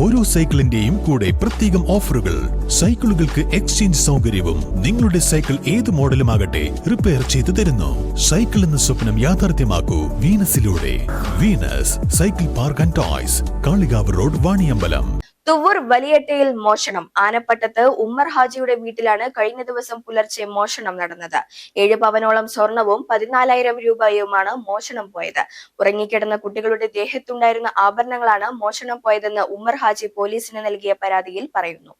ഓരോ സൈക്കിളിന്റെയും കൂടെ പ്രത്യേകം ഓഫറുകൾ, സൈക്കിളുകൾക്ക് എക്സ്ചേഞ്ച് സൗകര്യവും. നിങ്ങളുടെ സൈക്കിൾ ഏത് മോഡലുമാകട്ടെ റിപ്പയർ ചെയ്തു തരുന്നു. സൈക്കിൾ എന്ന സ്വപ്നം യാഥാർത്ഥ്യമാക്കൂ വീനസിലൂടെ. Venus cycle park and toys, Kalikavu road, Vaniyambalam. Thuvvur വലിയട്ടയിൽ മോഷണം. ആനപ്പട്ടത്ത് ഉമ്മർ ഹാജിയുടെ വീട്ടിലാണ് കഴിഞ്ഞ ദിവസം പുലർച്ചെ മോഷണം നടന്നത്. 7 പവനോളം സ്വർണവും 14,000 രൂപയുമാണ് മോഷണം പോയത്. ഉറങ്ങിക്കിടന്ന കുട്ടികളുടെ ദേഹത്തുണ്ടായിരുന്ന ആഭരണങ്ങളാണ് മോഷണം പോയതെന്ന് ഉമ്മർ ഹാജി പോലീസിന് നൽകിയ പരാതിയിൽ പറയുന്നു.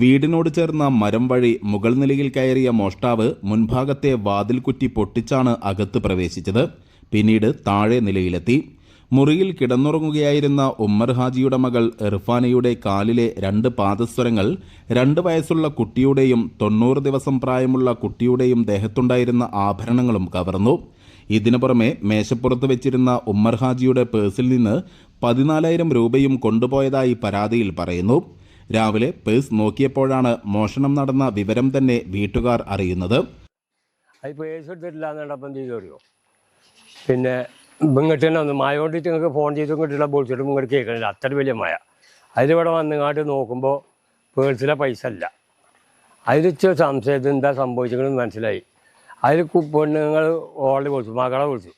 വീടിനോട് ചേർന്ന മരം വഴി മുകൾ നിലയിൽ കയറിയ മോഷ്ടാവ് മുൻഭാഗത്തെ വാതിൽ കുറ്റി പൊട്ടിച്ചാണ് അകത്ത് പ്രവേശിച്ചത്. പിന്നീട് താഴെ നിലയിലെത്തി. മുറിയിൽ കിടന്നുറങ്ങുകയായിരുന്ന ഉമ്മർ ഹാജിയുടെ മകൾ ഇർഫാനയുടെ കാലിലെ 2 പാദസ്വരങ്ങൾ 2 വയസ്സുള്ള കുട്ടിയുടെയും 90 ദിവസം പ്രായമുള്ള കുട്ടിയുടെയും ദേഹത്തുണ്ടായിരുന്ന ആഭരണങ്ങളും കവർന്നു. ഇതിനു പുറമെ മേശപ്പുറത്ത് വെച്ചിരുന്ന ഉമ്മർ ഹാജിയുടെ പേഴ്സിൽ നിന്ന് 14,000 രൂപയും കൊണ്ടുപോയതായി പരാതിയിൽ പറയുന്നു. രാവിലെ പേഴ്സ് നോക്കിയപ്പോഴാണ് മോഷണം നടന്ന വിവരം തന്നെ വീട്ടുകാർ അറിയുന്നത്. പിന്നെ ഇങ്ങോട്ട് തന്നെ വന്ന് മഴ കൊണ്ടിട്ട് നിങ്ങൾക്ക് ഫോൺ ചെയ്ത് ഇങ്ങോട്ടുള്ള ബോളിച്ചിട്ട് ഇങ്ങോട്ട് കേൾക്കണില്ല, അത്ര വലിയ മഴ. അതിലിവിടെ വന്നിങ്ങാണ്ട് നോക്കുമ്പോൾ പേഴ്സിലെ പൈസ അല്ല. അതിൽ സംശയത്തിൽ എന്താ സംഭവിച്ചെന്ന് മനസ്സിലായി. അതിൽ പെണ്ണുങ്ങൾ ഓളെ വിളിച്ചു, മകളെ വിളിച്ചു.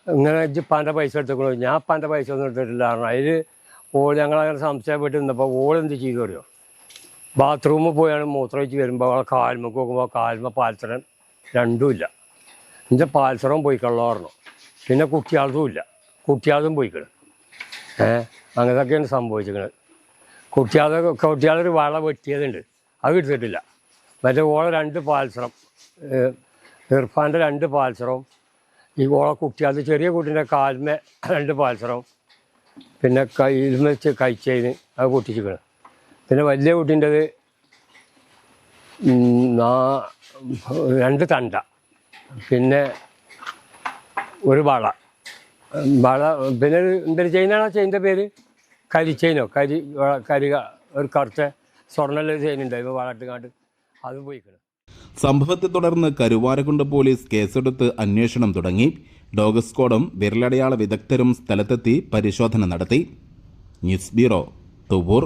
ഇങ്ങനെ ഇപ്പാൻ്റെ പൈസ എടുത്തേക്കണോ? ഞാൻ ഇപ്പാൻ്റെ പൈസ ഒന്നും എടുത്തിട്ടില്ല കാരണം അതിൽ ഞങ്ങളങ്ങനെ സംശയപ്പെട്ട് നിന്നപ്പോൾ ഓളെന്ത് ചെയ്തു അറിയോ? ബാത്റൂമിൽ പോയാണ് മൂത്രം വെച്ച് വരുമ്പോൾ അവളെ കാൽമക്ക് നോക്കുമ്പോൾ കാൽമ പാൽസരം രണ്ടുമില്ല. എൻ്റെ പാൽസരം പോയി കള്ളോർന്നു. പിന്നെ കുട്ടിയാളതും ഇല്ല, കുട്ടിയാളതും പോയിക്കണം. അങ്ങനെയൊക്കെയാണ് സംഭവിച്ചിരിക്കുന്നത്. കുട്ടിയാളൊരു വള വെട്ടിയതുണ്ട്, അത് എടുത്തിട്ടില്ല. മറ്റേ ഓളെ 2 പാൽസരം, ഇർഫാൻ്റെ 2 പാൽസരവും ഈ ഓളെ കുട്ടിയാളത് ചെറിയ കുട്ടീൻ്റെ കാൽമ 2 പാൽസരവും പിന്നെ കയ്യിൽ വെച്ച് കഴിച്ചതിന് അത് പൊട്ടിച്ചിരിക്കണം. പിന്നെ വലിയ കുട്ടീൻ്റെത് 2 തണ്ട, പിന്നെ ഒരു വള പിന്നെ എന്തൊരു ചെയിനാണോ ചെയിൻ്റെ പേര്? കരിച്ചെയിനോ, കരി ഒരു കറുത്ത സ്വർണ്ണ ചെയിനുണ്ടായിരുന്നു വളട്ടുകാണ്ട്, അത് പോയിക്കണം. സംഭവത്തെ തുടർന്ന് കരുവാരക്കുണ്ട് പോലീസ് കേസെടുത്ത് അന്വേഷണം തുടങ്ങി. ഡോഗ് സ്ക്വാഡും വിരലടയാള വിദഗ്ധരും സ്ഥലത്തെത്തി പരിശോധന നടത്തി. News bureau, Thuvvur.